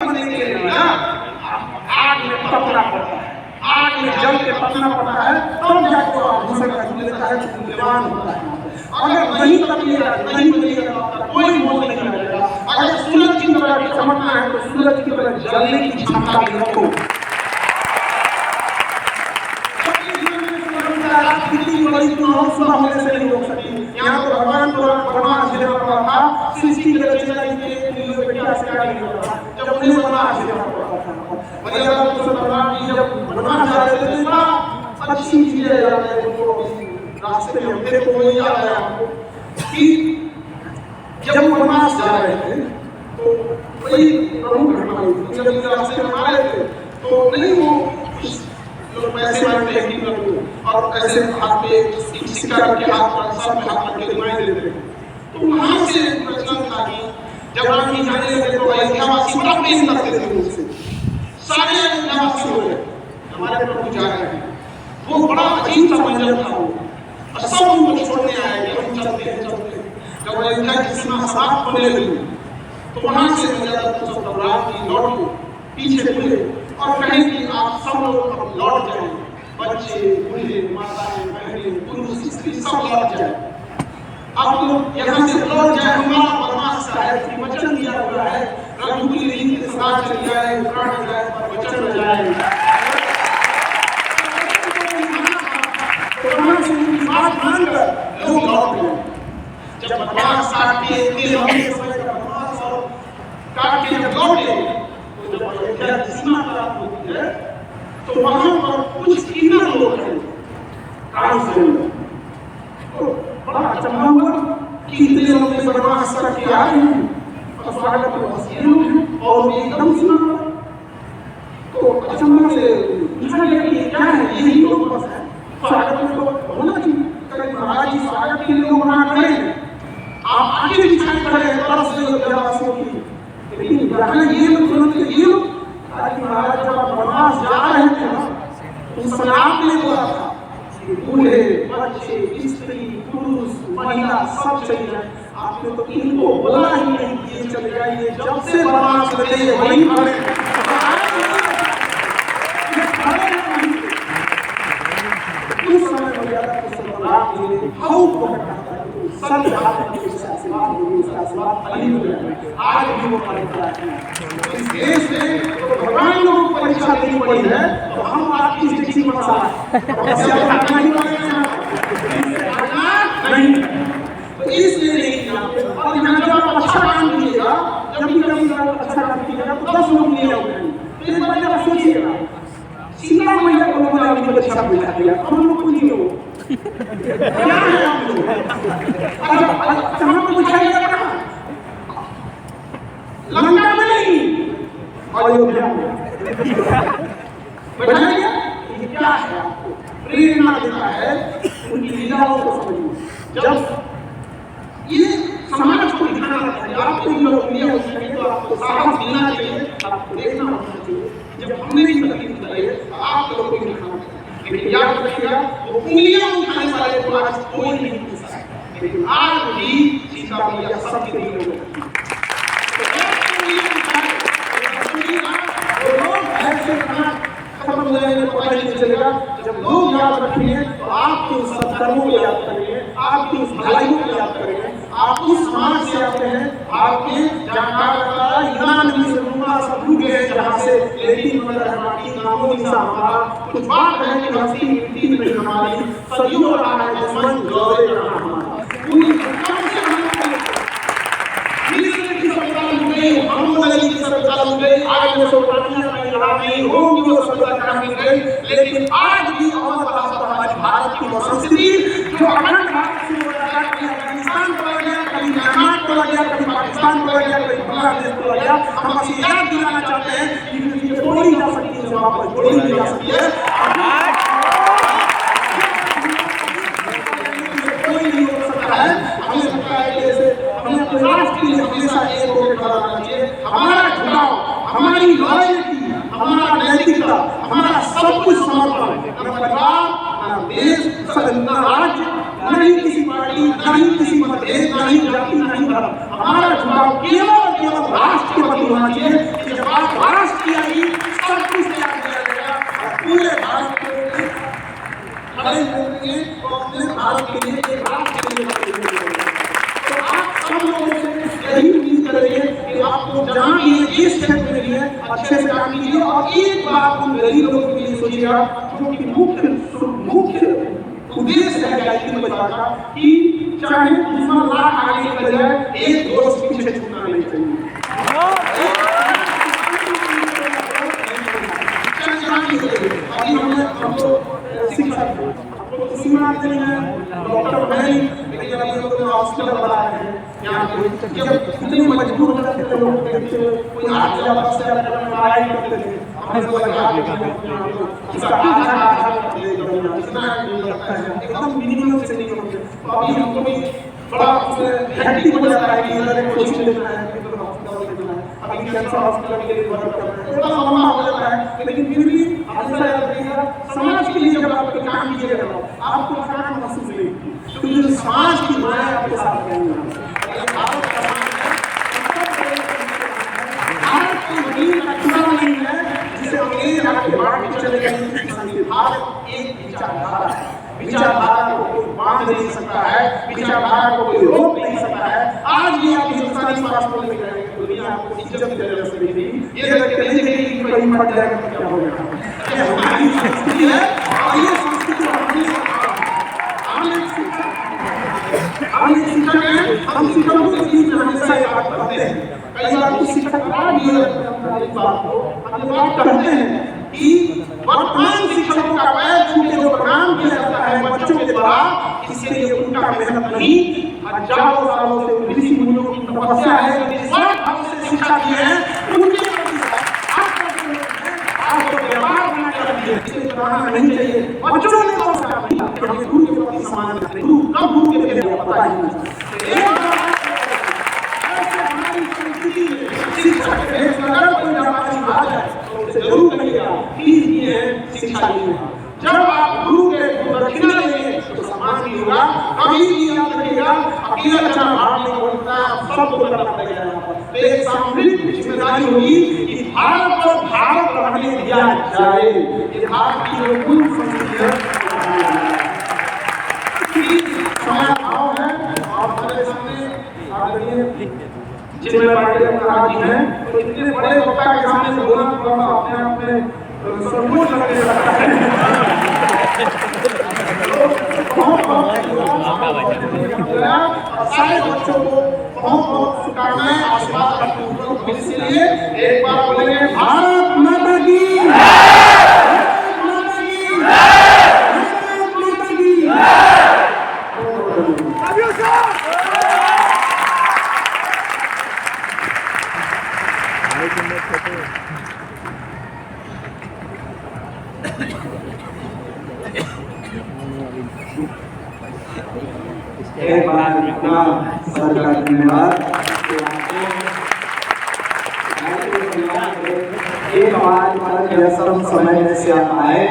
बनने के लिए ना आग में तपना पड़ता है, आग में जल के तपना पड़ता है, तब जाके आभूषण का रूप लेता है, मूल्यवान होता है। अगर नहीं तपिएगा, नहीं बनिएगा तो कोई मोल नहीं रहेगा। अगर सूरज की तरह चमकना है तो सूरज की तरह जलने की क्षमता भी रखो। कितनी बड़ी चुनाव सुबह होने से नहीं रोक सकती। यहाँ तो भगवान को वनवास देना पड़ा था, सृष्टि के रचना के बेटा से क्या नहीं होता था, जब उन्हें वनवास देना पड़ता था। मर्यादा पुरुषोत्तम भगवान जी जब वनवास जा रहे थे तो अच्छी चीजें रास्ते में हमने को वही याद आया कि जब वनवास जा रहे थे तो वही प्रमुख घटना हुई थी। जब रास्ते में आ रहे थे तो नहीं वो लोग पैसे मांगते हैं और ऐसे हाथ पे सिक्का के हाथ पर सब हाथ पे दिखाई देते हैं। तो वहां से प्रश्न था कि जब राम जी जाने लगे तो अयोध्यावासी बड़ा प्रेम करते थे उनसे, सारे अयोध्यावासी हो गए हमारे प्रभु जा रहे हैं। वो बड़ा अजीब सा मंजर था वो, और सब उनको छोड़ने आए कि हम चलते हैं चलते हैं। जब अयोध्या की सीमा समाप्त होने लगी तो वहां से मर्यादा पुरुषोत्तम राम जी लौट के पीछे मुड़े और कहें कि आप सब लोग लौट जाएं, बच्चे बूढ़े माताएं बहनें पुरुष स्त्री सब लौट जाए। आप लोग यहाँ से लौट जाए, हमारा वनवास का है कि वचन दिया हुआ है, रघुकुल रीति के साथ चल जाए, प्राण जाए पर वचन न जाए। तो वहां से उनकी बात मानकर लोग लौट गए। जब वनवास काट के वनवास और काट के जब लौटे तो जब अयोध्या की सीमा प्राप्त होती है तो वहां पर कुछ किन्नर लोग हैं तो बड़ा अचंभा हुआ कि इतने लोग ने वनवास करके आए हैं और स्वागत में हंसते हैं और एकदम सुना तो अचंभा से पूछा गया कि क्या है, यही लोग बस है स्वागत में तो होना चाहिए। महाराज जी स्वागत के लिए लोग वहां खड़े हैं, आप आगे बिछाए खड़े हैं तरफ से अयोध्यावासियों की, लेकिन यहाँ ये लोग सुनते ये लोग महाराज जब आप वनवास जा रहे थे ना तो उस समय आपने बोला था कि बूढ़े बच्चे स्त्री पुरुष महिला सब चले जाए। आपने तो इनको बोला ही नहीं कि ये चले जाइए, जब से वनवास में गए वही खड़े उस समय मर्यादा पुरुषोत्तम राम जी ने भाव को सब आज भी वो परीक्षा है। इस देश में तो भगवान लोगों को परीक्षा देनी पड़ी है तो हम आपकी दृष्टि में नहीं, तो इसलिए नहीं। और यहाँ जब आप अच्छा काम कीजिएगा, जब भी कभी अच्छा काम कीजिएगा तो 10 लोग लिए होंगे। तो एक बार जरा सोचिएगा, सीता मैया को लोगों ने अपनी परीक्षा में बिठा दिया, हम लोग कुछ नहीं हो क्या है आप लोग? अच्छा हम लोग बिठाइएगा कहाँ? लंका में नहीं, अयोध्या में बैठा गया। ये क्या है? आपको प्रेरणा देता है उनकी लीलाओं को समझिए। जब ये समाज को दिखाना चाहिए, आपको इन लोग मिले उसके तो आपको साहस देना चाहिए, आपको देखना होना चाहिए। जब हमने भी तकलीफ बताई है आप लोगों को दिखाना चाहिए, लेकिन याद रखिएगा वो उंगलियां उठाने वाले को आज कोई नहीं पूछ सकता, लेकिन आज भी सीता मैया सबके लिए खत्म हो जाएंगे पता ही नहीं चलेगा। जब लोग याद रखेंगे तो आपके उस सत्कर्मों को याद करेंगे, आपकी उस भलाइयों को याद करेंगे। आप उस समाज से आते हैं, आपके जहाँ से लेकिन मगर हमारी नामों निशा हमारा कुछ बात है कि हस्ती मिट्टी में हमारी सदियों रहा है दुश्मन गौरे रहा हमारा। लेकिन आज भी अमर रहा हमारी भारत की संस्कृति जो अखंड भारत से कभी अफगानिस्तान को गया, कभी म्यांमार को गया, कभी पाकिस्तान को गया, कभी बांग्लादेश को गया। हम बस याद दिलाना चाहते हैं कि जोड़ी जा सकती है, वापस जोड़ी नहीं जा सकती है, कोई नहीं हो सकता है। हमें लगता है कि जैसे हमें अपने राष्ट्र के लिए हमेशा एक होकर खड़ा रहना चाहिए। हमारा जुड़ाव, हमारी लॉयल्टी, हमारा नैतिकता, हमारा सब कुछ समर्पण, न परिवार, न देश, न राज्य, न ही किसी पार्टी, न ही किसी मतभेद, न ही जाति, न ही धर्म। हमारा जुड़ाव केवल केवल राष्ट्र के प्रति होना चाहिए कि जब आप खड़े होंगे तो अपने भारत के लिए, एक राष्ट्र के लिए। तो आप सब लोगों से यही उम्मीद करेंगे कि आपको जहाँ भी जिस क्षेत्र में भी है अच्छे से काम कीजिए और एक बार उन गरीब लोगों के लिए सोचिएगा जो कि मुख्य उद्देश्य है गायत्री परिवार का कि चाहे दुश्मन लाख आगे निकल जाए, एक दोस्त पीछे छूटना नहीं चाहिए। अभी हमको शिक्षक डॉक्टर है लेकिन अभी हम लोग हॉस्पिटल बना रहे हैं यहाँ पे। जब इतने मजबूर हो जाते थे लोग, कोई 8,000 10,000 में लड़ाई करते थे, हमें तो लगा इसका आधा इतना लगता है एकदम मिनिमम से नहीं होते। तो अभी हमको भी बड़ा हेक्टिक हो जाता है कि इधर एक कोचिंग लेना है, फिर हॉस्पिटल लेना है, अभी कैंसर हॉस्पिटल के लिए वर्क करना है, बड़ा लंबा हो जाता है। लेकिन फिर भी हमेशा याद रखिएगा, समाज के लिए जब आप काम कीजिएगा आपको थकान महसूस नहीं, क्योंकि समाज की माया आपके साथ रहेंगी। भारत की जमीन का टुकड़ा नहीं है जिसे अंग्रेज आके बांट के चले गए। भारत एक विचारधारा है, विचारधारा को कोई बांध नहीं सकता है, विचारधारा को कोई रोक नहीं सकता है। आज भी आप हिंदुस्तानी पासपोर्ट में करेंगे तो दुनिया आपको इज्जत देने से देगी, ये देख के नहीं देगी कि कहीं फट जाएगा तो क्या होगा। ये हमारी संस्कृति है और ये संस्कृति हम एक शिक्षक हैं, हम शिक्षकों के बीच में हमेशा ये बात कहते हैं। कई बार तो शिक्षक राज भी बात को हम बात कहते हैं कि वर्तमान शिक्षकों का पैर छू के जो काम किया जाता है बच्चों के द्वारा, इसके लिए उनका मेहनत नहीं, हजारों सालों से ऋषि मुनियों की तपस्या है, निस्वार्थ भाव से शिक्षा दी है, उनके प्रति आपको व्यवहार बना कर दिए, इसमें कराना नहीं चाहिए। बच्चों ने कौन सा किया कि हमें गुरु के प्रति सम्मान करते, गुरु कब गुरु के लिए पता ही नहीं चलता। ऐसे हमारी संस्कृति में शिक्षक अगर कोई व्यापारी आ जाए तो उसे जरूर कहिएगा प्लीज ये शिक्षा लीजिए। जब आप गुरु के दक्षिणा लेंगे तो सम्मान भी होगा। कभी भी याद रखिएगा अकेला अच्छा भाव नहीं बोलता, सबको करना पड़ेगा। यहाँ पर एक सामूहिक जिम्मेदारी होगी कि भारत को भारत रहने दिया जाए। ये भारत की जो मूल संस्कृति है, समय भाव है और हमारे सामने आदरणीय जिम्मेदारी महाराज हैं, तो इतने बड़े वक्ता के सामने से बोलना थोड़ा अपने आप में संकोच लगने लगता है। सारे बच्चों को बहुत बहुत शुभकामनाएं, आशीर्वाद भविष्य के लिए। एक बार बोलेंगे भारत माता की, एक बार सर का धन्यवाद। एक बार समय में से आप आए।